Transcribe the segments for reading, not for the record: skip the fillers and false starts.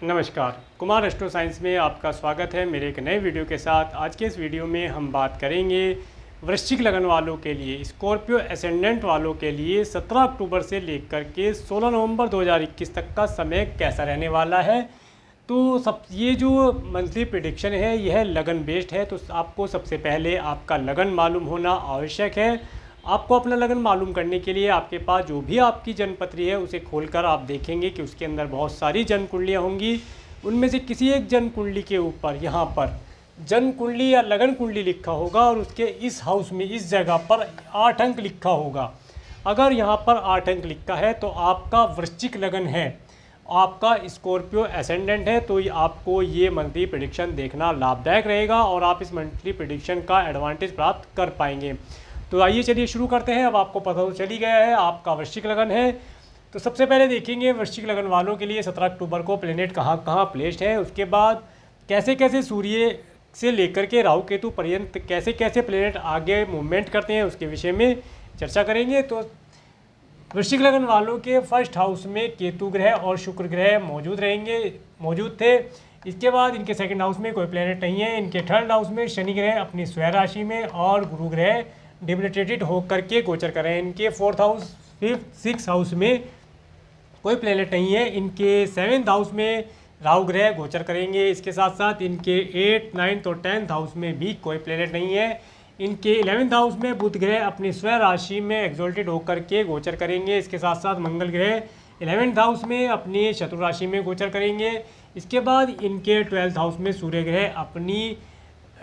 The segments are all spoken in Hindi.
नमस्कार, कुमार एस्ट्रो साइंस में आपका स्वागत है मेरे एक नए वीडियो के साथ। आज के इस वीडियो में हम बात करेंगे वृश्चिक लगन वालों के लिए, स्कॉर्पियो एसेंडेंट वालों के लिए 17 अक्टूबर से लेकर के 16 नवंबर 2021 तक का समय कैसा रहने वाला है। तो ये जो मंथली प्रेडिक्शन है यह लगन बेस्ड है, तो आपको सबसे पहले आपका लगन मालूम होना आवश्यक है। आपको अपना लगन मालूम करने के लिए आपके पास जो भी आपकी जन्म पत्री है उसे खोलकर आप देखेंगे कि उसके अंदर बहुत सारी जन्म कुंडलियाँ होंगी। उनमें से किसी एक जन्म कुंडली के ऊपर यहाँ पर जन्म कुंडली या लगन कुंडली लिखा होगा और उसके इस हाउस में इस जगह पर 8 अंक लिखा होगा। अगर यहाँ पर 8 अंक लिखा है तो आपका वृश्चिक लगन है, आपका स्कॉर्पियो एसेंडेंट है, तो आपको ये मंथली प्रेडिक्शन देखना लाभदायक रहेगा और आप इस मंथली प्रेडिक्शन का एडवांटेज प्राप्त कर पाएंगे। तो आइए चलिए शुरू करते हैं। अब आपको पता तो चली गया है आपका वृश्चिक लगन है। तो सबसे पहले देखेंगे वृश्चिक लगन वालों के लिए 17 अक्टूबर को प्लेनेट कहाँ कहाँ प्लेस्ड है, उसके बाद कैसे कैसे सूर्य से लेकर के राहु केतु पर्यंत कैसे कैसे प्लेनेट आगे मूवमेंट करते हैं उसके विषय में चर्चा करेंगे। तो वृश्चिक लगन वालों के फर्स्ट हाउस में केतु ग्रह और शुक्र ग्रह मौजूद थे। इसके बाद इनके सेकंड हाउस में कोई प्लेनेट नहीं है। इनके थर्ड हाउस में शनि ग्रह अपनी स्वयं राशि में और गुरु ग्रह डिबिलिटेटेड होकर के गोचर कर रहे हैं। इनके fourth house, fifth, six house में कोई प्लेनेट नहीं है। इनके सेवेंथ हाउस में राहु ग्रह गोचर करेंगे। इसके साथ साथ इनके 8, 9 और 10th हाउस में भी कोई प्लेनेट नहीं है। इनके 11th हाउस में बुध ग्रह अपनी स्वयं राशि में एक्सोल्टेड होकर के गोचर करेंगे। इसके साथ साथ मंगल ग्रह 11th हाउस में अपनी शत्रु राशि में गोचर करेंगे। इसके बाद इनके 12th हाउस में सूर्य ग्रह अपनी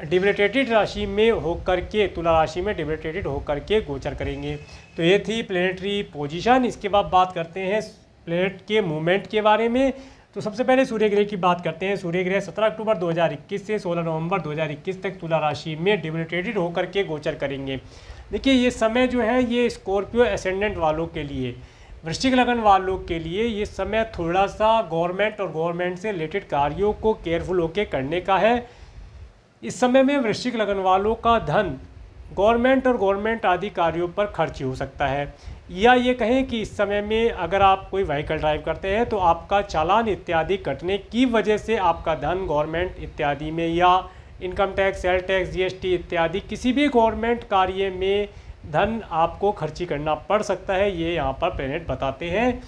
डिबिलिटेटेड राशि में होकर के तुला राशि में डिबिलिटेटेड होकर के गोचर करेंगे। तो ये थी प्लेनेटरी पोजीशन। इसके बाद बात करते हैं प्लेनेट के मूवमेंट के बारे में। तो सबसे पहले सूर्य ग्रह की बात करते हैं। सूर्य ग्रह 17 अक्टूबर 2021 से 16 नवंबर 2021 तक तुला राशि में डिबिलिटेटेड होकर के गोचर करेंगे। देखिए ये समय जो है ये स्कॉर्पियो एसेंडेंट वालों के लिए, वृश्चिक लगन वालों के लिए ये समय थोड़ा सा गवर्नमेंट और गवर्नमेंट से रिलेटेड कार्यों को केयरफुल होकर करने का है। इस समय में वृश्चिक लगन वालों का धन गवर्नमेंट और गवर्नमेंट आदि कार्यों पर खर्च हो सकता है, या ये कहें कि इस समय में अगर आप कोई व्हीकल ड्राइव करते हैं तो आपका चालान इत्यादि कटने की वजह से आपका धन गवर्नमेंट इत्यादि में या income tax, sale tax, GST इत्यादि किसी भी गवर्नमेंट कार्य में धन आपको खर्ची करना पड़ सकता है, ये यहाँ पर प्लेनेट बताते हैं।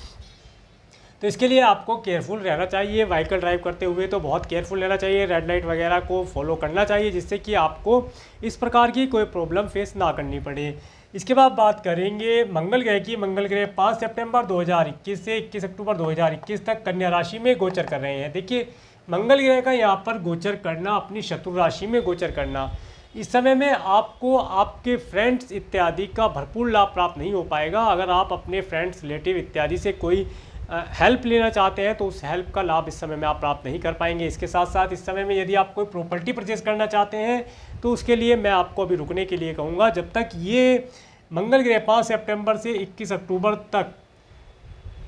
तो इसके लिए आपको केयरफुल रहना चाहिए। व्हीकल ड्राइव करते हुए तो बहुत केयरफुल रहना चाहिए, रेड लाइट वगैरह को फॉलो करना चाहिए जिससे कि आपको इस प्रकार की कोई प्रॉब्लम फेस ना करनी पड़े। इसके बाद बात करेंगे मंगल ग्रह की। मंगल ग्रह 5 सितंबर 2021 से 21 अक्टूबर 2021 तक कन्या राशि में गोचर कर रहे हैं। देखिए मंगल ग्रह का यहाँ पर गोचर करना, अपनी शत्रु राशि में गोचर करना, इस समय में आपको आपके फ्रेंड्स इत्यादि का भरपूर लाभ प्राप्त नहीं हो पाएगा। अगर आप अपने फ्रेंड्स, रिलेटिव इत्यादि से कोई हेल्प लेना चाहते हैं तो उस हेल्प का लाभ इस समय में आप प्राप्त नहीं कर पाएंगे। इसके साथ साथ इस समय में यदि आप कोई प्रॉपर्टी परचेज करना चाहते हैं तो उसके लिए मैं आपको अभी रुकने के लिए कहूँगा। जब तक ये मंगल ग्रह 5 सितंबर से 21 अक्टूबर तक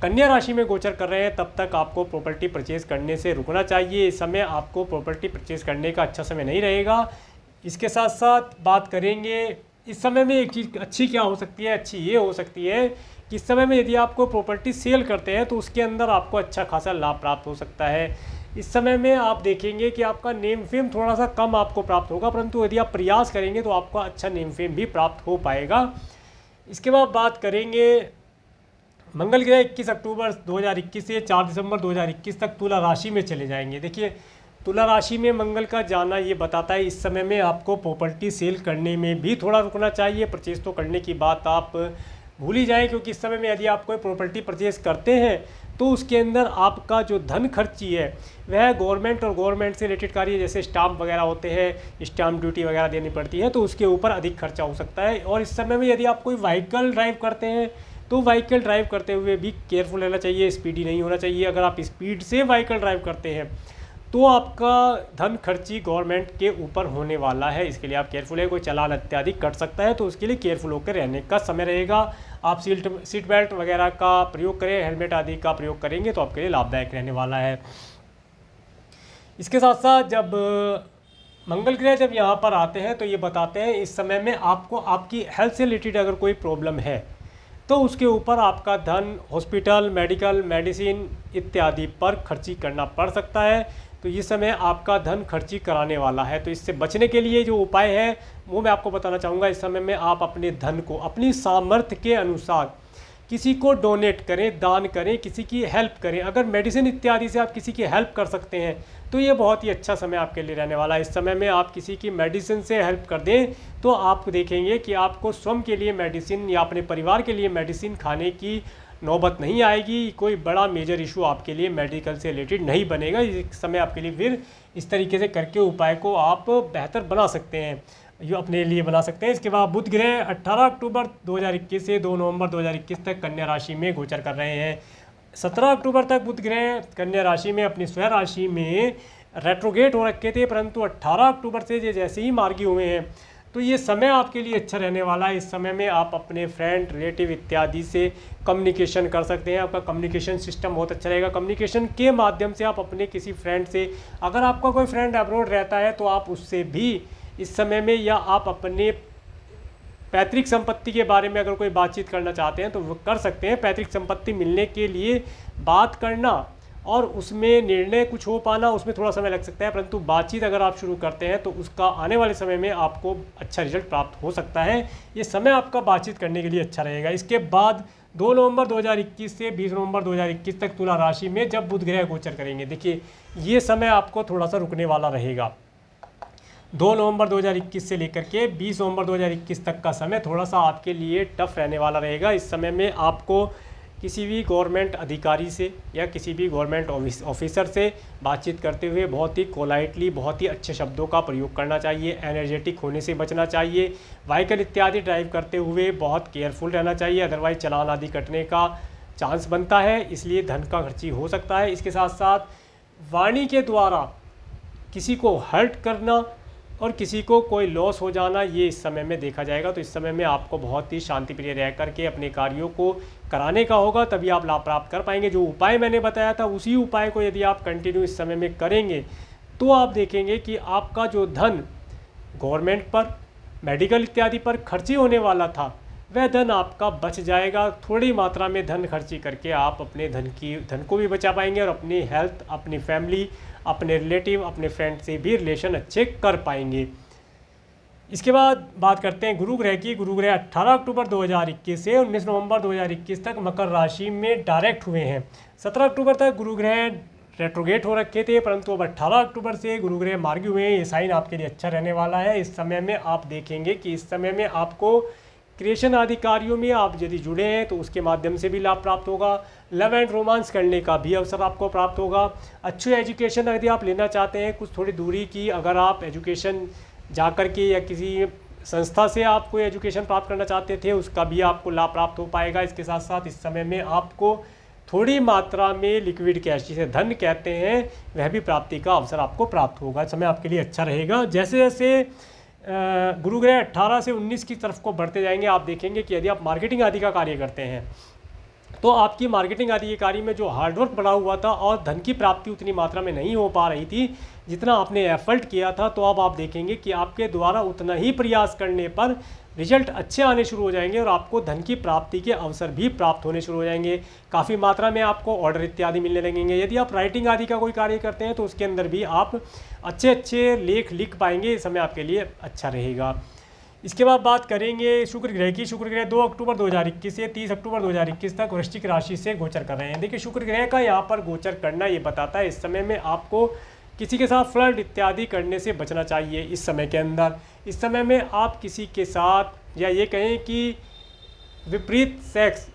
कन्या राशि में गोचर कर रहे हैं तब तक आपको प्रॉपर्टी परचेज करने से रुकना चाहिए। इस समय आपको प्रॉपर्टी परचेज करने का अच्छा समय नहीं रहेगा। इसके साथ साथ बात करेंगे इस समय में एक चीज़ अच्छी क्या हो सकती है, अच्छी ये हो सकती है कि इस समय में यदि आपको प्रॉपर्टी सेल करते हैं तो उसके अंदर आपको अच्छा खासा लाभ प्राप्त हो सकता है। इस समय में आप देखेंगे कि आपका नेम फेम थोड़ा सा कम आपको प्राप्त होगा, परंतु यदि आप प्रयास करेंगे तो आपका अच्छा नेम फेम भी प्राप्त हो पाएगा। इसके बाद बात करेंगे मंगल ग्रह 21 अक्टूबर 2021 से 4 दिसंबर 2021 तक तुला राशि में चले जाएंगे। देखिए तुला राशि में मंगल का जाना ये बताता है इस समय में आपको प्रॉपर्टी सेल करने में भी थोड़ा रुकना चाहिए। परचेज तो करने की बात आप भूल ही जाएं, क्योंकि इस समय में यदि आप कोई प्रॉपर्टी परचेज करते हैं तो उसके अंदर आपका जो धन खर्ची है वह गवर्नमेंट और गवर्नमेंट से रिलेटेड कार्य जैसे स्टाम्प वगैरह होते हैं, स्टाम्प ड्यूटी वगैरह देनी पड़ती है, तो उसके ऊपर अधिक खर्चा हो सकता है। और इस समय में यदि आप कोई व्हीकल ड्राइव करते हैं तो व्हीकल ड्राइव करते हुए भी केयरफुल रहना चाहिए, स्पीडी नहीं होना चाहिए। अगर आप स्पीड से व्हीकल ड्राइव करते हैं तो आपका धन खर्ची गवर्नमेंट के ऊपर होने वाला है, इसके लिए आप केयरफुल है। कोई चालान इत्यादि कट सकता है तो उसके लिए केयरफुल होकर रहने का समय रहेगा। आप सीट बेल्ट वगैरह का प्रयोग करें, हेलमेट आदि का प्रयोग करेंगे तो आपके लिए लाभदायक रहने वाला है। इसके साथ साथ जब मंगल ग्रह जब यहाँ पर आते हैं तो ये बताते हैं इस समय में आपको आपकी हेल्थ से रिलेटेड अगर कोई प्रॉब्लम है तो उसके ऊपर आपका धन हॉस्पिटल, मेडिकल, मेडिसिन इत्यादि पर खर्ची करना पड़ सकता है। तो ये समय आपका धन खर्ची कराने वाला है। तो इससे बचने के लिए जो उपाय है वो मैं आपको बताना चाहूँगा। इस समय में आप अपने धन को अपनी सामर्थ्य के अनुसार किसी को डोनेट करें, दान करें, किसी की हेल्प करें। अगर मेडिसिन इत्यादि से आप किसी की हेल्प कर सकते हैं तो ये बहुत ही अच्छा समय आपके लिए रहने वाला है। इस समय में आप किसी की मेडिसिन से हेल्प कर दें तो आप देखेंगे कि आपको स्वयं के लिए मेडिसिन या अपने परिवार के लिए मेडिसिन खाने की नौबत नहीं आएगी। कोई बड़ा मेजर इशू आपके लिए मेडिकल से रिलेटेड नहीं बनेगा। इस समय आपके लिए फिर इस तरीके से करके उपाय को आप बेहतर बना सकते हैं, जो अपने लिए बना सकते हैं। इसके बाद बुध ग्रह 18 अक्टूबर 2021 से 2 नवंबर 2021 तक कन्या राशि में गोचर कर रहे हैं। 17 अक्टूबर तक बुध ग्रह कन्या राशि में अपनी स्वयं राशि में रेट्रोगेट हो रखे थे, परंतु 18 अक्टूबर से ये जैसे ही मार्गी हुए हैं तो ये समय आपके लिए अच्छा रहने वाला है। इस समय में आप अपने फ्रेंड, रिलेटिव इत्यादि से कम्युनिकेशन कर सकते हैं। आपका कम्युनिकेशन सिस्टम बहुत अच्छा रहेगा। कम्युनिकेशन के माध्यम से आप अपने किसी फ्रेंड से, अगर आपका कोई फ्रेंड अब्रॉड रहता है तो आप उससे भी इस समय में, या आप अपने पैतृक संपत्ति के बारे में अगर कोई बातचीत करना चाहते हैं तो वो कर सकते हैं। पैतृक संपत्ति मिलने के लिए बात करना और उसमें निर्णय कुछ हो पाना, उसमें थोड़ा समय लग सकता है, परंतु बातचीत अगर आप शुरू करते हैं तो उसका आने वाले समय में आपको अच्छा रिजल्ट प्राप्त हो सकता है। ये समय आपका बातचीत करने के लिए अच्छा रहेगा। इसके बाद 2 नवंबर 2021 से 20 नवंबर 2021 तक तुला राशि में जब बुध ग्रह गोचर करेंगे, देखिए ये समय आपको थोड़ा सा रुकने वाला रहेगा। 2 नवंबर 2021 से लेकर के 20 नवंबर 2021 तक का समय थोड़ा सा आपके लिए टफ रहने वाला रहेगा। इस समय में आपको किसी भी गवर्नमेंट अधिकारी से या किसी भी गवर्नमेंट ऑफिसर से बातचीत करते हुए बहुत ही पोलाइटली, बहुत ही अच्छे शब्दों का प्रयोग करना चाहिए। एनर्जेटिक होने से बचना चाहिए। व्हीकल इत्यादि ड्राइव करते हुए बहुत केयरफुल रहना चाहिए, अदरवाइज चालान आदि कटने का चांस बनता है, इसलिए धन का खर्ची हो सकता है। इसके साथ साथ वाणी के द्वारा किसी को हर्ट करना और किसी को कोई लॉस हो जाना, ये इस समय में देखा जाएगा। तो इस समय में आपको बहुत ही शांति प्रिय रह करके अपने कार्यों को कराने का होगा, तभी आप लाभ प्राप्त कर पाएंगे। जो उपाय मैंने बताया था उसी उपाय को यदि आप कंटिन्यू इस समय में करेंगे तो आप देखेंगे कि आपका जो धन गवर्नमेंट पर, मेडिकल इत्यादि पर खर्ची होने वाला था वह धन आपका बच जाएगा। थोड़ी मात्रा में धन खर्ची करके आप अपने धन को भी बचा पाएंगे और अपनी हेल्थ, अपनी फैमिली, अपने रिलेटिव, अपने फ्रेंड से भी रिलेशन अच्छे कर पाएंगे। इसके बाद बात करते हैं गुरु ग्रह की। गुरु ग्रह 18 अक्टूबर 2021 से 19 नवंबर 2021 तक मकर राशि में डायरेक्ट हुए हैं। 17 अक्टूबर तक गुरु ग्रह रेट्रोगेट हो रखे थे, परंतु अब 18 अक्टूबर से गुरु ग्रह मार्गी हुए हैं। ये साइन आपके लिए अच्छा रहने वाला है। इस समय में आप देखेंगे कि इस समय में आपको क्रिएशन आदि कार्यों में आप यदि जुड़े हैं तो उसके माध्यम से भी लाभ प्राप्त होगा। लव एंड रोमांस करने का भी अवसर आपको प्राप्त होगा। अच्छी एजुकेशन यदि आप लेना चाहते हैं, कुछ थोड़ी दूरी की अगर आप एजुकेशन जा कर के या किसी संस्था से आप कोई एजुकेशन प्राप्त करना चाहते थे, उसका भी आपको लाभ प्राप्त हो पाएगा। इसके साथ साथ इस समय में आपको थोड़ी मात्रा में लिक्विड कैश, जिसे धन कहते हैं, वह भी प्राप्ति का अवसर आपको प्राप्त होगा। समय आपके लिए अच्छा रहेगा। जैसे जैसे गुरु ग्रह 18 से 19 की तरफ को बढ़ते जाएंगे, आप देखेंगे कि यदि आप मार्केटिंग आदि का कार्य करते हैं तो आपकी मार्केटिंग आदि के कार्य में जो हार्डवर्क बढ़ा हुआ था और धन की प्राप्ति उतनी मात्रा में नहीं हो पा रही थी जितना आपने एफर्ट किया था, तो अब आप देखेंगे कि आपके द्वारा उतना ही प्रयास करने पर रिजल्ट अच्छे आने शुरू हो जाएंगे और आपको धन की प्राप्ति के अवसर भी प्राप्त होने शुरू हो जाएंगे। काफ़ी मात्रा में आपको ऑर्डर इत्यादि मिलने लगेंगे। यदि आप राइटिंग आदि का कोई कार्य करते हैं तो उसके अंदर भी आप अच्छे अच्छे लेख लिख पाएंगे। इस समय आपके लिए अच्छा रहेगा। इसके बाद बात करेंगे शुक्र ग्रह की। शुक्र ग्रह 2 अक्टूबर 2021 से 30 अक्टूबर 2021 तक वृश्चिक राशि से गोचर कर रहे हैं। देखिए, शुक्र ग्रह का यहाँ पर गोचर करना ये बताता है इस समय में आपको किसी के साथ फ्लर्ट इत्यादि करने से बचना चाहिए। इस समय के अंदर, इस समय में आप किसी के साथ, या ये कहें कि विपरीत सेक्स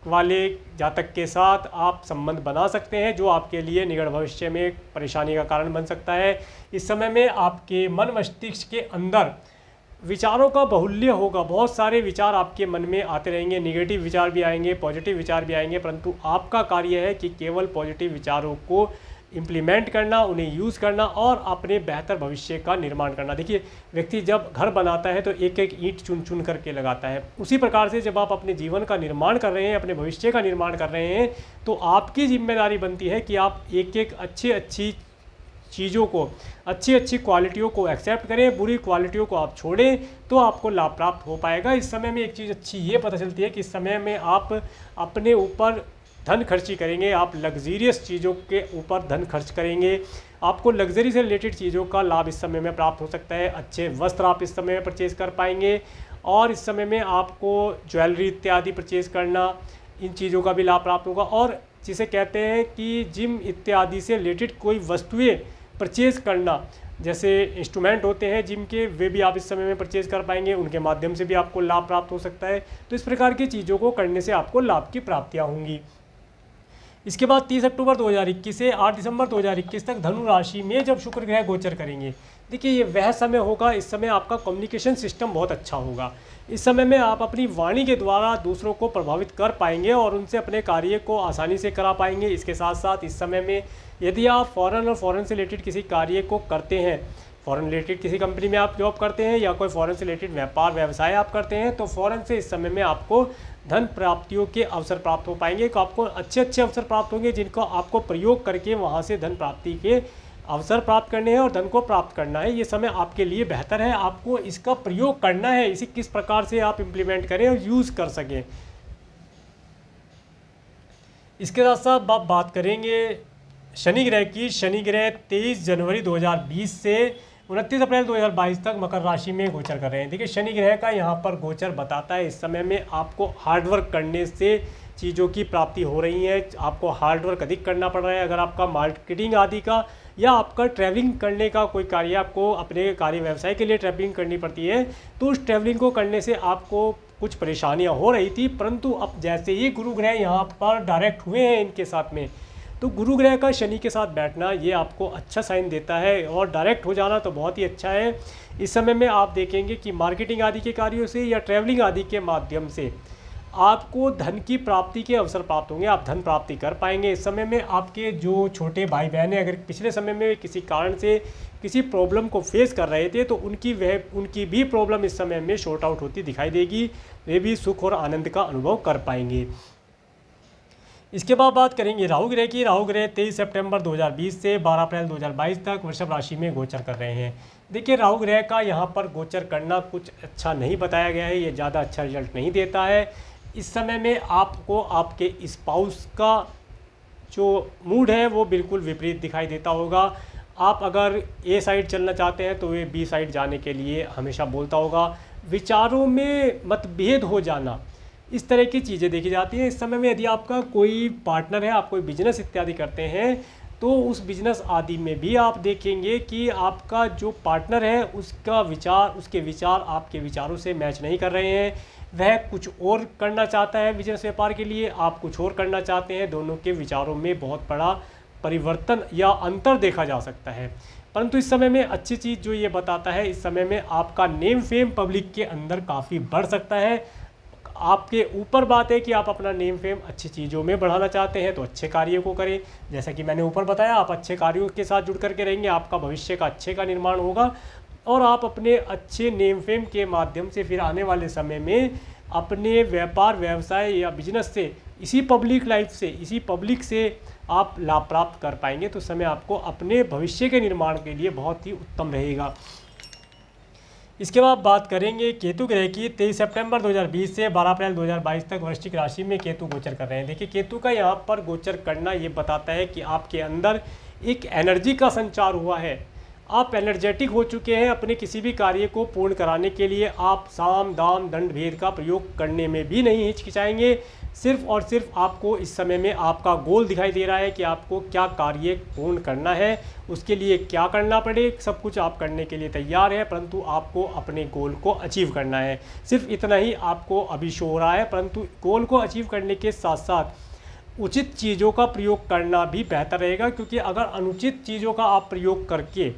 वाले जातक के साथ आप संबंध बना सकते हैं, जो आपके लिए निकट भविष्य में परेशानी का कारण बन सकता है। इस समय में आपके मन मस्तिष्क के अंदर विचारों का बाहुल्य होगा। बहुत सारे विचार आपके मन में आते रहेंगे। नेगेटिव विचार भी आएंगे, पॉजिटिव विचार भी आएंगे, परंतु आपका कार्य है कि केवल पॉजिटिव विचारों को इम्प्लीमेंट करना, उन्हें यूज़ करना और अपने बेहतर भविष्य का निर्माण करना। देखिए, व्यक्ति जब घर बनाता है तो एक एक ईंट चुन चुन करके लगाता है। उसी प्रकार से जब आप अपने जीवन का निर्माण कर रहे हैं, अपने भविष्य का निर्माण कर रहे हैं, तो आपकी जिम्मेदारी बनती है कि आप एक एक अच्छी चीज़ों को, अच्छी अच्छी क्वालिटियों को एक्सेप्ट करें, बुरी क्वालिटियों को आप छोड़ें, तो आपको लाभ प्राप्त हो पाएगा। इस समय में एक चीज़ अच्छी ये पता चलती है कि इस समय में आप अपने ऊपर धन खर्ची करेंगे, आप लग्जीरियस चीज़ों के ऊपर धन खर्च करेंगे, आपको लग्जरी से रिलेटेड चीज़ों का लाभ इस समय में प्राप्त हो सकता है। अच्छे वस्त्र आप इस समय में परचेज़ कर पाएंगे, और इस समय में आपको ज्वेलरी इत्यादि परचेज़ करना, इन चीज़ों का भी लाभ प्राप्त होगा। और जिसे कहते हैं कि जिम इत्यादि से रिलेटेड कोई वस्तुएं परचेज़ करना, जैसे इंस्ट्रूमेंट होते हैं जिम के, वे भी आप इस समय में परचेज़ कर पाएंगे, उनके माध्यम से भी आपको लाभ प्राप्त हो सकता है। तो इस प्रकार की चीज़ों को करने से आपको लाभ की प्राप्तियाँ होंगी। इसके बाद 30 अक्टूबर 2021 से 8 दिसंबर 2021 तक धनु राशि में जब शुक्र ग्रह गोचर करेंगे, देखिए ये वह समय होगा, इस समय आपका कम्युनिकेशन सिस्टम बहुत अच्छा होगा। इस समय में आप अपनी वाणी के द्वारा दूसरों को प्रभावित कर पाएंगे और उनसे अपने कार्य को आसानी से करा पाएंगे। इसके साथ साथ इस समय में यदि आप फॉरेन और फॉरेन से रिलेटेड किसी कार्य को करते हैं, फॉरेन रिलेटेड किसी कंपनी में आप जॉब करते हैं या कोई फॉरेन से रिलेटेड व्यापार व्यवसाय आप करते हैं, तो फॉरेन से इस समय में आपको धन प्राप्तियों के अवसर प्राप्त हो पाएंगे। तो आपको अच्छे अच्छे अवसर प्राप्त होंगे जिनको आपको प्रयोग करके वहाँ से धन प्राप्ति के अवसर प्राप्त करने हैं और धन को प्राप्त करना है। ये समय आपके लिए बेहतर है, आपको इसका प्रयोग करना है, इसे किस प्रकार से आप इम्प्लीमेंट करें और यूज़ कर सकें। इसके साथ साथ आप बात करेंगे शनि ग्रह की। शनि ग्रह 23 जनवरी 2020 से 29 अप्रैल 2022 तक मकर राशि में गोचर कर रहे हैं। देखिए शनि ग्रह का यहाँ पर गोचर बताता है इस समय में आपको हार्डवर्क करने से चीज़ों की प्राप्ति हो रही है, आपको हार्डवर्क अधिक करना पड़ रहा है। अगर आपका मार्केटिंग आदि का या आपका ट्रैवलिंग करने का कोई कार्य, आपको अपने कार्य व्यवसाय के लिए ट्रैवलिंग करनी पड़ती है, तो उस ट्रैवलिंग को करने से आपको कुछ परेशानियां हो रही थी, परंतु अब जैसे ही गुरु ग्रह यहाँ पर डायरेक्ट हुए हैं इनके साथ में, तो गुरु ग्रह का शनि के साथ बैठना ये आपको अच्छा साइन देता है और डायरेक्ट हो जाना तो बहुत ही अच्छा है। इस समय में आप देखेंगे कि मार्केटिंग आदि के कार्यों से या ट्रैवलिंग आदि के माध्यम से आपको धन की प्राप्ति के अवसर प्राप्त होंगे, आप धन प्राप्ति कर पाएंगे। इस समय में आपके जो छोटे भाई बहन हैं, अगर पिछले समय में किसी कारण से किसी प्रॉब्लम को फेस कर रहे थे, तो उनकी भी प्रॉब्लम इस समय में शॉर्ट आउट होती दिखाई देगी, वे भी सुख और आनंद का अनुभव कर पाएंगे। इसके बाद बात करेंगे राहु ग्रह की। राहु ग्रह 23 सितंबर 2020 से 12 अप्रैल 2022 तक वृषभ राशि में गोचर कर रहे हैं। देखिए राहु ग्रह का यहाँ पर गोचर करना कुछ अच्छा नहीं बताया गया है, ये ज़्यादा अच्छा रिजल्ट नहीं देता है। इस समय में आपको आपके स्पाउस का जो मूड है वो बिल्कुल विपरीत दिखाई देता होगा। आप अगर ए साइड चलना चाहते हैं तो वे बी साइड जाने के लिए हमेशा बोलता होगा। विचारों में मतभेद हो जाना, इस तरह की चीज़ें देखी जाती हैं। इस समय में यदि आपका कोई पार्टनर है, आप कोई बिजनेस इत्यादि करते हैं, तो उस बिजनेस आदि में भी आप देखेंगे कि आपका जो पार्टनर है उसके विचार आपके विचारों से मैच नहीं कर रहे हैं। वह कुछ और करना चाहता है बिजनेस व्यापार के लिए, आप कुछ और करना चाहते हैं। दोनों के विचारों में बहुत बड़ा परिवर्तन या अंतर देखा जा सकता है। परंतु इस समय में अच्छी चीज़ जो ये बताता है, इस समय में आपका नेम फेम पब्लिक के अंदर काफ़ी बढ़ सकता है। आपके ऊपर बात है कि आप अपना नेम फेम अच्छी चीज़ों में बढ़ाना चाहते हैं तो अच्छे कार्यों को करें। जैसा कि मैंने ऊपर बताया, आप अच्छे कार्यों के साथ जुड़ करके रहेंगे, आपका भविष्य का अच्छे का निर्माण होगा और आप अपने अच्छे नेम फेम के माध्यम से फिर आने वाले समय में अपने व्यापार व्यवसाय या बिजनेस से, इसी पब्लिक से आप लाभ प्राप्त कर पाएंगे। तो समय आपको अपने भविष्य के निर्माण के लिए बहुत ही उत्तम रहेगा। इसके बाद बात करेंगे केतु ग्रह की। 23 सितंबर 2020 से 12 अप्रैल 2022 तक वृश्चिक राशि में केतु गोचर कर रहे हैं। देखिए केतु का यहाँ पर गोचर करना ये बताता है कि आपके अंदर एक एनर्जी का संचार हुआ है, आप एनर्जेटिक हो चुके हैं। अपने किसी भी कार्य को पूर्ण कराने के लिए आप साम दाम दंड भेद का प्रयोग करने में भी नहीं हिचकिचाएंगे। सिर्फ और सिर्फ आपको इस समय में आपका गोल दिखाई दे रहा है कि आपको क्या कार्य पूर्ण करना है, उसके लिए क्या करना पड़े, सब कुछ आप करने के लिए तैयार है, परंतु आपको अपने गोल को अचीव करना है। सिर्फ इतना ही आपको अभी शो हो रहा है, परंतु गोल को अचीव करने के साथ साथ उचित चीज़ों का प्रयोग करना भी बेहतर रहेगा। क्योंकि अगर अनुचित चीज़ों का आप प्रयोग करके,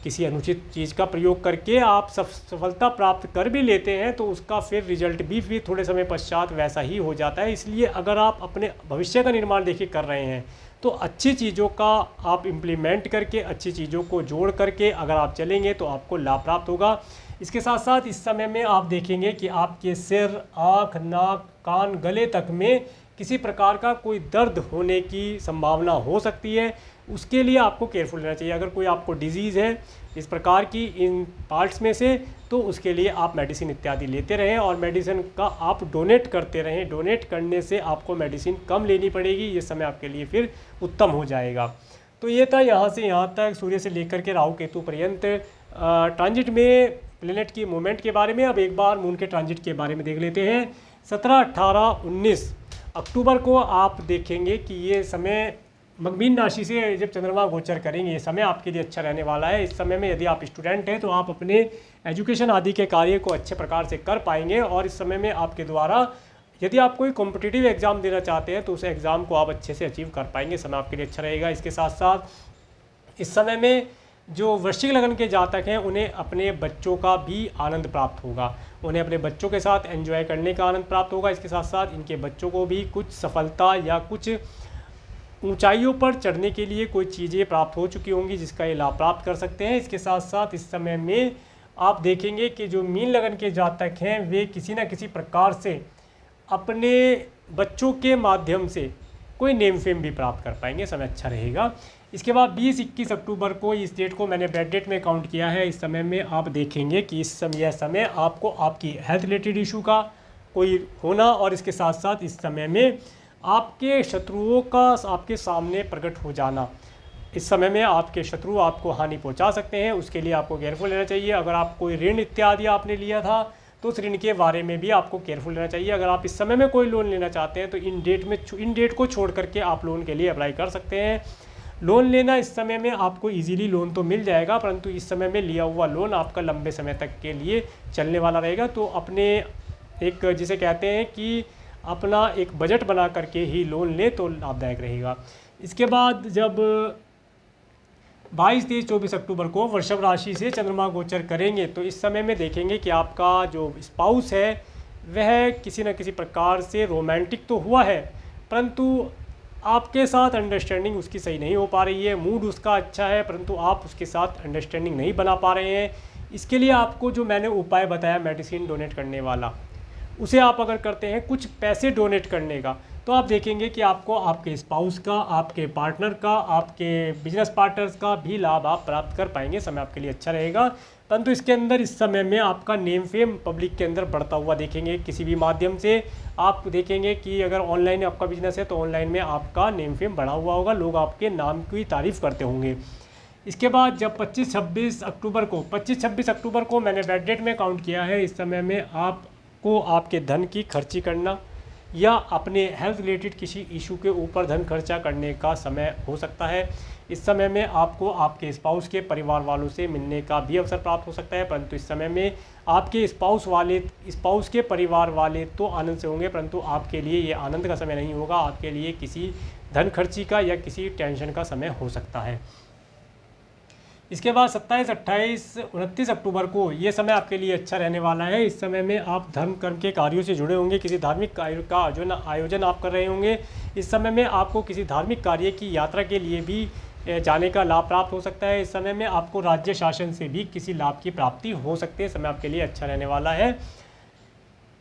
किसी अनुचित चीज़ का प्रयोग करके आप सफलता प्राप्त कर भी लेते हैं, तो उसका फिर रिजल्ट भी फिर थोड़े समय पश्चात वैसा ही हो जाता है। इसलिए अगर आप अपने भविष्य का निर्माण देखिए कर रहे हैं, तो अच्छी चीज़ों का आप इम्प्लीमेंट करके, अच्छी चीज़ों को जोड़ करके अगर आप चलेंगे तो आपको लाभ प्राप्त होगा। इसके साथ साथ इस समय में आप देखेंगे कि आपके सिर, आँख, नाक, कान, गले तक में किसी प्रकार का कोई दर्द होने की संभावना हो सकती है। उसके लिए आपको केयरफुल रहना चाहिए। अगर कोई आपको डिजीज़ है इस प्रकार की इन पार्ट्स में से, तो उसके लिए आप मेडिसिन इत्यादि लेते रहें और मेडिसिन का आप डोनेट करते रहें। डोनेट करने से आपको मेडिसिन कम लेनी पड़ेगी, ये समय आपके लिए फिर उत्तम हो जाएगा। तो ये था यहाँ से यहाँ तक सूर्य से लेकर के राहु केतु पर्यंत ट्रांजिट में प्लेनेट की मूवमेंट के बारे में। अब एक बार मून के ट्रांजिट के बारे में देख लेते हैं। 17, 18, 19 अक्टूबर को आप देखेंगे कि ये समय मीन राशि से जब चंद्रमा गोचर करेंगे, ये समय आपके लिए अच्छा रहने वाला है। इस समय में यदि आप स्टूडेंट हैं तो आप अपने एजुकेशन आदि के कार्य को अच्छे प्रकार से कर पाएंगे और इस समय में आपके द्वारा यदि आप कोई कॉम्पिटिटिव एग्जाम देना चाहते हैं तो उस एग्ज़ाम को आप अच्छे से अचीव कर पाएंगे। समय आपके लिए अच्छा रहेगा। इसके साथ साथ इस समय में जो वृश्चिक लगन के जातक हैं उन्हें अपने बच्चों का भी आनंद प्राप्त होगा, उन्हें अपने बच्चों के साथ एंजॉय करने का आनंद प्राप्त होगा। इसके साथ साथ इनके बच्चों को भी कुछ सफलता या कुछ ऊंचाइयों पर चढ़ने के लिए कोई चीज़ें प्राप्त हो चुकी होंगी जिसका ये लाभ प्राप्त कर सकते हैं। इसके साथ साथ इस समय में आप देखेंगे कि जो मीन लगन के जातक हैं वे किसी न किसी प्रकार से अपने बच्चों के माध्यम से कोई नेम फेम भी प्राप्त कर पाएंगे। समय अच्छा रहेगा। इसके बाद 20-21 अक्टूबर को, इस डेट को मैंने बैड डेट में काउंट किया है। इस समय में आप देखेंगे कि इस समय यह समय आपको आपकी हेल्थ रिलेटेड इशू का कोई होना और इसके साथ साथ इस समय में आपके शत्रुओं का आपके सामने प्रकट हो जाना। इस समय में आपके शत्रु आपको हानि पहुंचा सकते हैं, उसके लिए आपको केयरफुल रहना चाहिए। अगर आप कोई ऋण इत्यादि आपने लिया था तो उस ऋण के बारे में भी आपको केयरफुल रहना चाहिए। अगर आप इस समय में कोई लोन लेना चाहते हैं तो इन डेट को छोड़ करके आप लोन के लिए अप्लाई कर सकते हैं। लोन लेना इस समय में आपको इजीली लोन तो मिल जाएगा, परंतु इस समय में लिया हुआ लोन आपका लंबे समय तक के लिए चलने वाला रहेगा। तो अपने एक जिसे कहते हैं कि अपना एक बजट बना करके ही लोन ले तो लाभदायक रहेगा। इसके बाद जब 22, 23, 24 अक्टूबर को वृषभ राशि से चंद्रमा गोचर करेंगे तो इस समय में देखेंगे कि आपका जो स्पाउस है वह किसी न किसी प्रकार से रोमांटिक तो हुआ है, परंतु आपके साथ अंडरस्टैंडिंग उसकी सही नहीं हो पा रही है। मूड उसका अच्छा है परंतु आप उसके साथ अंडरस्टैंडिंग नहीं बना पा रहे हैं। इसके लिए आपको जो मैंने उपाय बताया मेडिसिन डोनेट करने वाला, उसे आप अगर करते हैं कुछ पैसे डोनेट करने का, तो आप देखेंगे कि आपको आपके स्पाउस का, आपके पार्टनर का, आपके बिजनेस पार्टनर्स का भी लाभ आप प्राप्त कर पाएंगे। समय आपके लिए अच्छा रहेगा। परंतु इसके अंदर इस समय में आपका नेम फेम पब्लिक के अंदर बढ़ता हुआ देखेंगे। किसी भी माध्यम से आप देखेंगे कि अगर ऑनलाइन आपका बिजनेस है तो ऑनलाइन में आपका नेम फेम बढ़ा हुआ होगा, लोग आपके नाम की तारीफ़ करते होंगे। इसके बाद जब 25-26 अक्टूबर को मैंने बैड डेट में काउंट किया है। इस समय में आपको आपके धन की खर्ची करना या अपने हेल्थ रिलेटेड किसी इशू के ऊपर धन खर्चा करने का समय हो सकता है। इस समय में आपको आपके स्पाउस के परिवार वालों से मिलने का भी अवसर प्राप्त हो सकता है, परंतु इस समय में आपके स्पाउस के परिवार वाले तो आनंद से होंगे, परंतु आपके लिए ये आनंद का समय नहीं होगा। आपके लिए किसी धन खर्ची का या किसी टेंशन का समय हो सकता है। इसके बाद 27, 28, 29 अक्टूबर को ये समय आपके लिए अच्छा रहने वाला है। इस समय में आप धर्म कर्म के कार्यों से जुड़े होंगे, किसी धार्मिक कार्य का आयोजन आप कर रहे होंगे। इस समय में आपको किसी धार्मिक कार्य की यात्रा के लिए भी जाने का लाभ प्राप्त हो सकता है। इस समय में आपको राज्य शासन से भी किसी लाभ की प्राप्ति हो सकती है। समय आपके लिए अच्छा रहने वाला है।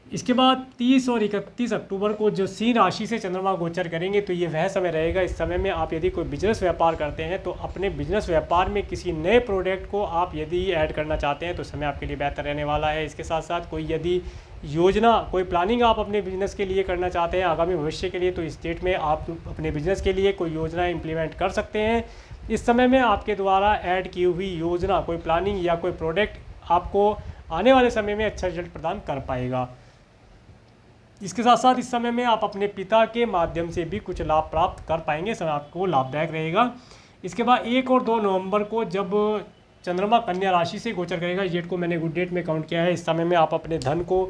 इसके बाद 30 और 31 अक्टूबर को जो सिंह राशि से चंद्रमा गोचर करेंगे तो ये वह समय रहेगा। इस समय में आप यदि कोई बिजनेस व्यापार करते हैं तो अपने बिजनेस व्यापार में किसी नए प्रोडक्ट को आप यदि ऐड करना चाहते हैं तो समय आपके लिए बेहतर रहने वाला है। इसके साथ साथ कोई यदि योजना, कोई प्लानिंग आप अपने बिजनेस के लिए करना चाहते हैं आगामी भविष्य के लिए, तो इस डेट में आप अपने बिजनेस के लिए कोई योजना इम्प्लीमेंट कर सकते हैं। इस समय में आपके द्वारा ऐड की हुई योजना, कोई प्लानिंग या कोई प्रोडक्ट आपको आने वाले समय में अच्छा रिजल्ट प्रदान कर पाएगा। इसके साथ साथ इस समय में आप अपने पिता के माध्यम से भी कुछ लाभ प्राप्त कर पाएंगे। समय आपको लाभदायक रहेगा। इसके बाद 1 और 2 नवंबर को जब चंद्रमा कन्या राशि से गोचर करेगा, इस डेट को मैंने गुड डेट में काउंट किया है। इस समय में आप अपने धन को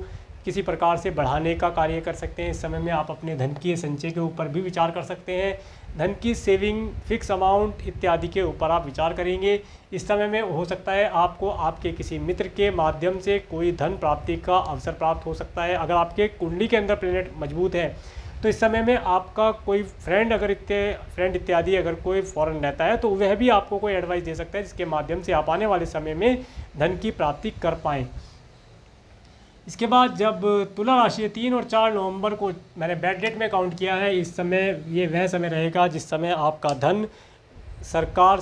किसी प्रकार से बढ़ाने का कार्य कर सकते हैं। इस समय में आप अपने धन के संचय के ऊपर भी विचार कर सकते हैं। धन की सेविंग, फिक्स अमाउंट इत्यादि के ऊपर आप विचार करेंगे। इस समय में हो सकता है आपको आपके किसी मित्र के माध्यम से कोई धन प्राप्ति का अवसर प्राप्त हो सकता है। अगर आपके कुंडली के अंदर प्लेनेट मजबूत है तो इस समय में आपका कोई फ्रेंड इत्यादि अगर कोई फॉरेन रहता है तो वह भी आपको कोई एडवाइस दे सकता है जिसके माध्यम से आप आने वाले समय में धन की प्राप्ति कर पाएँ। इसके बाद जब तुला राशि 3 और 4 नवंबर को मैंने बैड डेट में काउंट किया है, इस समय ये वह समय रहेगा जिस समय आपका धन सरकार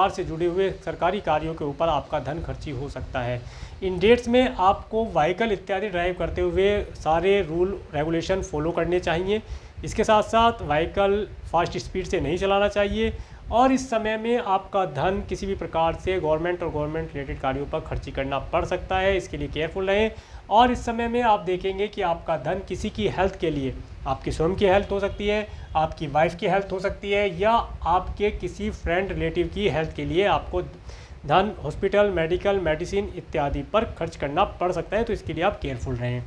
से जुड़े हुए सरकारी कार्यों के ऊपर आपका धन खर्ची हो सकता है। इन डेट्स में आपको व्हीकल इत्यादि ड्राइव करते हुए सारे रूल रेगुलेशन फॉलो करने चाहिए। इसके साथ साथ व्हीकल फास्ट स्पीड से नहीं चलाना चाहिए और इस समय में आपका धन किसी भी प्रकार से गवर्नमेंट और गवर्नमेंट रिलेटेड कार्यों पर खर्ची करना पड़ सकता है, इसके लिए केयरफुल रहें। और इस समय में आप देखेंगे कि आपका धन किसी की हेल्थ के लिए, आपकी स्वयं की हेल्थ हो सकती है, आपकी वाइफ की हेल्थ हो सकती है, या आपके किसी फ्रेंड रिलेटिव की हेल्थ के लिए आपको धन हॉस्पिटल, मेडिकल, मेडिसिन इत्यादि पर खर्च करना पड़ सकता है, तो इसके लिए आप केयरफुल रहें।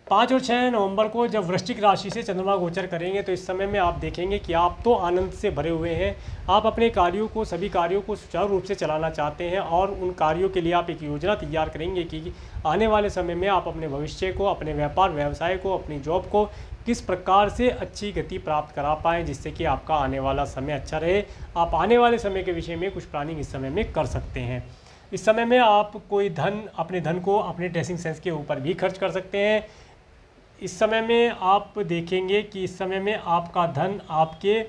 5 और 6 नवंबर को जब वृश्चिक राशि से चंद्रमा गोचर करेंगे तो इस समय में आप देखेंगे कि आप तो आनंद से भरे हुए हैं। आप अपने सभी कार्यों को सुचारू रूप से चलाना चाहते हैं और उन कार्यों के लिए आप एक योजना तैयार करेंगे कि आने वाले समय में आप अपने भविष्य को, अपने व्यापार व्यवसाय को, अपनी जॉब को किस प्रकार से अच्छी गति प्राप्त करा पाएँ, जिससे कि आपका आने वाला समय अच्छा रहे। आप आने वाले समय के विषय में कुछ प्लानिंग इस समय में कर सकते हैं। इस समय में आप अपने धन को अपने ड्रेसिंग सेंस के ऊपर भी खर्च कर सकते हैं। इस समय में आप देखेंगे कि इस समय में आपका धन आपके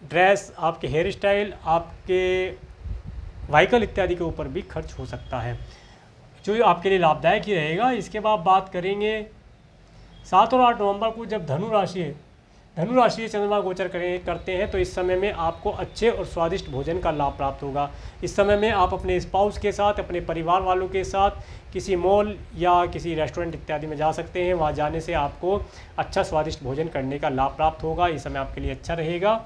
ड्रेस, आपके हेयर स्टाइल, आपके व्हीकल इत्यादि के ऊपर भी खर्च हो सकता है, जो आपके लिए लाभदायक ही रहेगा। इसके बाद बात करेंगे 7 और 8 नवंबर को जब धनु राशि से चंद्रमा गोचर करते हैं तो इस समय में आपको अच्छे और स्वादिष्ट भोजन का लाभ प्राप्त होगा। इस समय में आप अपने स्पाउस के साथ, अपने परिवार वालों के साथ किसी मॉल या किसी रेस्टोरेंट इत्यादि में जा सकते हैं। वहां जाने से आपको अच्छा स्वादिष्ट भोजन करने का लाभ प्राप्त होगा। इस समय आपके लिए अच्छा रहेगा।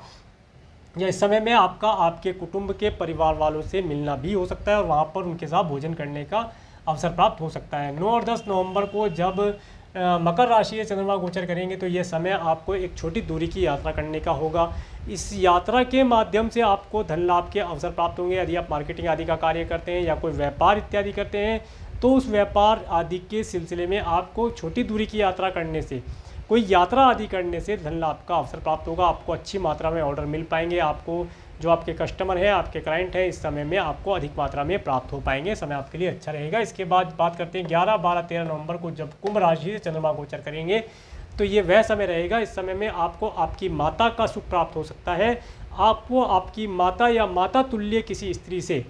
या इस समय में आपके कुटुंब के परिवार वालों से मिलना भी हो सकता है और वहाँ पर उनके साथ भोजन करने का अवसर प्राप्त हो सकता है। 9 और 10 नवंबर को जब मकर राशि से चंद्रमा गोचर करेंगे तो यह समय आपको एक छोटी दूरी की यात्रा करने का होगा। इस यात्रा के माध्यम से आपको धन लाभ के अवसर प्राप्त होंगे। यदि आप मार्केटिंग आदि का कार्य करते हैं या कोई व्यापार इत्यादि करते हैं तो उस व्यापार आदि के सिलसिले में आपको छोटी दूरी की यात्रा करने से, कोई यात्रा आदि करने से धन लाभ का अवसर प्राप्त होगा। आपको अच्छी मात्रा में ऑर्डर मिल पाएंगे। आपको जो आपके कस्टमर हैं, आपके क्लाइंट हैं, इस समय में आपको अधिक मात्रा में प्राप्त हो पाएंगे। समय आपके लिए अच्छा रहेगा। इसके बाद बात करते हैं 11, 12, 13 नवंबर को जब कुंभ राशि से चंद्रमा गोचर करेंगे तो ये वह समय रहेगा। इस समय में आपको आपकी माता का सुख प्राप्त हो सकता है। आपको आपकी माता या माता तुल्य किसी स्त्री से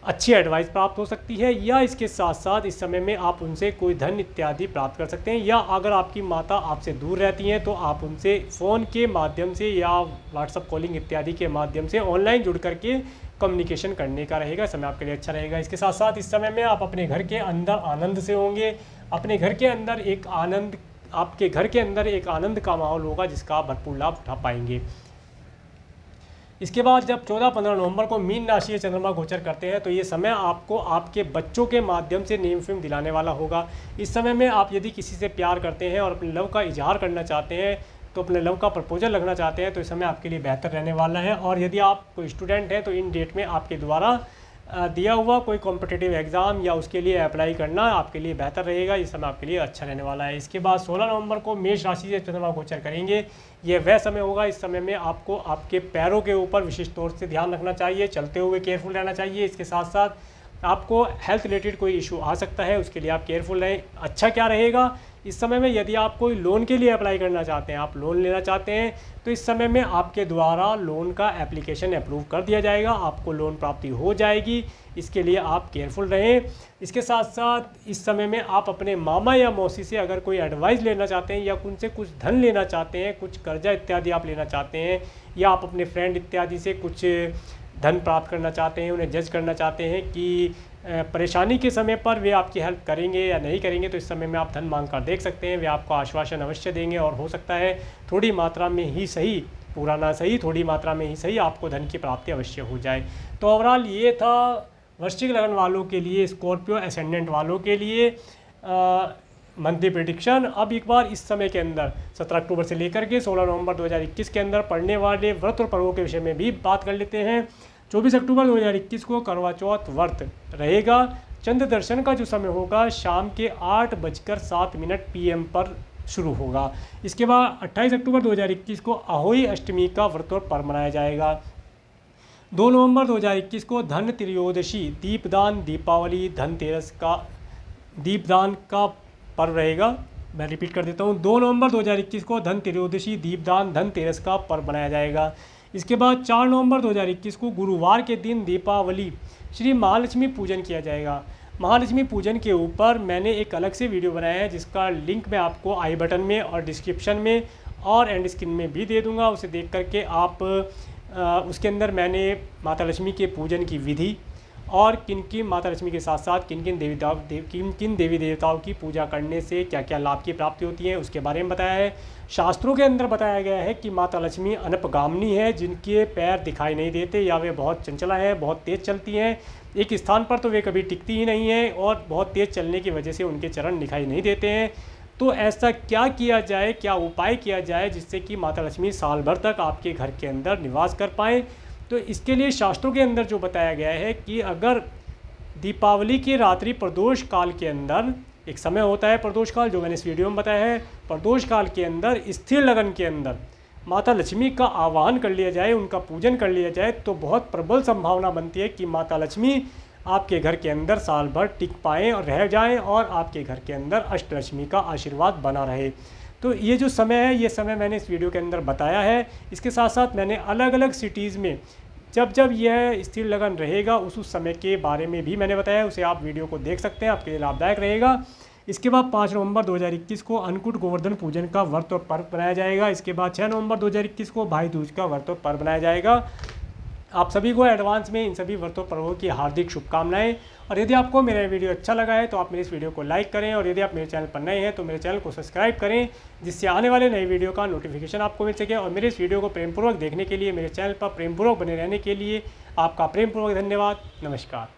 अच्छी एडवाइस प्राप्त हो सकती है, या इसके साथ साथ इस समय में आप उनसे कोई धन इत्यादि प्राप्त कर सकते हैं। या अगर आपकी माता आपसे दूर रहती हैं तो आप उनसे फ़ोन के माध्यम से या व्हाट्सअप कॉलिंग इत्यादि के माध्यम से ऑनलाइन जुड़ करके कम्युनिकेशन करने का रहेगा। समय आपके लिए अच्छा रहेगा। इसके साथ साथ इस समय में आप अपने घर के अंदर आनंद से होंगे। अपने घर के अंदर आपके घर के अंदर एक आनंद का माहौल होगा जिसका आप भरपूर लाभ उठा पाएंगे। इसके बाद जब 14-15 नवंबर को मीन राशि से चंद्रमा गोचर करते हैं तो ये समय आपको आपके बच्चों के माध्यम से नेम फेम दिलाने वाला होगा। इस समय में आप यदि किसी से प्यार करते हैं और अपने लव का इजहार करना चाहते हैं, तो अपने लव का प्रपोजल लगना चाहते हैं, तो इस समय आपके लिए बेहतर रहने वाला है। और यदि आप कोई स्टूडेंट हैं तो इन डेट में आपके द्वारा दिया हुआ कोई कॉम्पिटिटिव एग्ज़ाम या उसके लिए अप्लाई करना आपके लिए बेहतर रहेगा। इस समय आपके लिए अच्छा रहने वाला है। इसके बाद 16 नवंबर को मेष राशि से चंद्रमा गोचर करेंगे। यह वह समय होगा, इस समय में आपको आपके पैरों के ऊपर विशेष तौर से ध्यान रखना चाहिए, चलते हुए केयरफुल रहना चाहिए। इसके साथ साथ आपको हेल्थ रिलेटेड कोई इशू आ सकता है, उसके लिए आप केयरफुल रहें। अच्छा क्या रहेगा इस समय में, यदि आप कोई लोन के लिए अप्लाई करना चाहते हैं, आप लोन लेना चाहते हैं, तो इस समय में आपके द्वारा लोन का एप्लीकेशन अप्रूव कर दिया जाएगा, आपको लोन प्राप्ति हो जाएगी। इसके लिए आप केयरफुल रहें। इसके साथ साथ इस समय में आप अपने मामा या मौसी से अगर कोई एडवाइस लेना चाहते हैं या उनसे कुछ धन लेना चाहते हैं, कुछ कर्जा इत्यादि आप लेना चाहते हैं, या आप अपने फ्रेंड इत्यादि से कुछ धन प्राप्त करना चाहते हैं, उन्हें जज करना चाहते हैं कि परेशानी के समय पर वे आपकी हेल्प करेंगे या नहीं करेंगे, तो इस समय में आप धन मांग कर देख सकते हैं। वे आपको आश्वासन अवश्य देंगे और हो सकता है थोड़ी मात्रा में ही सही, पूरा ना सही, थोड़ी मात्रा में ही सही आपको धन की प्राप्ति अवश्य हो जाए। तो ओवरऑल ये था वृश्चिक लगन वालों के लिए, स्कॉर्पियो एसेंडेंट वालों के लिए मंथली प्रेडिक्शन। अब एक बार इस समय के अंदर 17 अक्टूबर से लेकर के 16 नवंबर 2021 के अंदर पड़ने वाले व्रत और पर्वों के विषय में भी बात कर लेते हैं। 24 अक्टूबर 2021 को करवा चौथ व्रत रहेगा। चंद्र दर्शन का जो समय होगा शाम के 8:07 PM पर शुरू होगा। इसके बाद 28 अक्टूबर 2021 को अहोई अष्टमी का व्रत और पर्व मनाया जाएगा। 2 नवंबर 2021 को धन त्रयोदशी, दीपदान, दीपावली, धनतेरस का दीपदान का पर्व रहेगा। मैं रिपीट कर देता हूँ, 2 नवंबर 2021 को धन त्रयोदशी दीपदान धनतेरस का पर्व मनाया जाएगा। इसके बाद 4 नवंबर 2021 को गुरुवार के दिन दीपावली श्री महालक्ष्मी पूजन किया जाएगा। महालक्ष्मी पूजन के ऊपर मैंने एक अलग से वीडियो बनाया है, जिसका लिंक मैं आपको आई बटन में और डिस्क्रिप्शन में और एंड स्क्रीन में भी दे दूंगा। उसे देख करके आप उसके अंदर मैंने माता लक्ष्मी के पूजन की विधि और किन किन माता लक्ष्मी के साथ साथ किन किन देवी देवताओं की पूजा करने से क्या क्या लाभ की प्राप्ति होती है उसके बारे में बताया है। शास्त्रों के अंदर बताया गया है कि माता लक्ष्मी अनपगामिनी है, जिनके पैर दिखाई नहीं देते या वे बहुत चंचला हैं, बहुत तेज़ चलती हैं। एक स्थान पर तो वे कभी टिकती ही नहीं है और बहुत तेज़ चलने की वजह से उनके चरण दिखाई नहीं देते हैं। तो ऐसा क्या किया जाए, क्या उपाय किया जाए जिससे कि माता लक्ष्मी साल भर तक आपके घर के अंदर निवास कर पाएँ। तो इसके लिए शास्त्रों के अंदर जो बताया गया है कि अगर दीपावली की रात्रि प्रदोष काल के अंदर, एक समय होता है प्रदोष काल जो मैंने इस वीडियो में बताया है, प्रदोष काल के अंदर स्थिर लगन के अंदर माता लक्ष्मी का आवाहन कर लिया जाए, उनका पूजन कर लिया जाए, तो बहुत प्रबल संभावना बनती है कि माता लक्ष्मी आपके घर के अंदर साल भर टिक पाएँ और रह जाएँ और आपके घर के अंदर अष्टलक्ष्मी का आशीर्वाद बना रहे। तो ये जो समय है, ये समय मैंने इस वीडियो के अंदर बताया है। इसके साथ साथ मैंने अलग अलग सिटीज़ में जब जब यह स्थिर लगन रहेगा उस समय के बारे में भी मैंने बताया है, उसे आप वीडियो को देख सकते हैं, आपके लिए लाभदायक रहेगा। इसके बाद 5 नवंबर 2021 को अन्नकूट गोवर्धन पूजन का व्रत और पर्व बनाया जाएगा। इसके बाद 6 नवंबर 2021 को भाई दूज का व्रत और पर्व बनाया जाएगा। आप सभी को एडवांस में इन सभी व्रतों पर्वों की हार्दिक शुभकामनाएं। और यदि आपको मेरा वीडियो अच्छा लगा है तो आप मेरे इस वीडियो को लाइक करें, और यदि आप मेरे चैनल पर नए हैं तो मेरे चैनल को सब्सक्राइब करें, जिससे आने वाले नए वीडियो का नोटिफिकेशन आपको मिल सके। और मेरे इस वीडियो को प्रेमपूर्वक देखने के लिए, मेरे चैनल पर प्रेमपूर्वक बने रहने के लिए आपका प्रेमपूर्वक धन्यवाद। नमस्कार।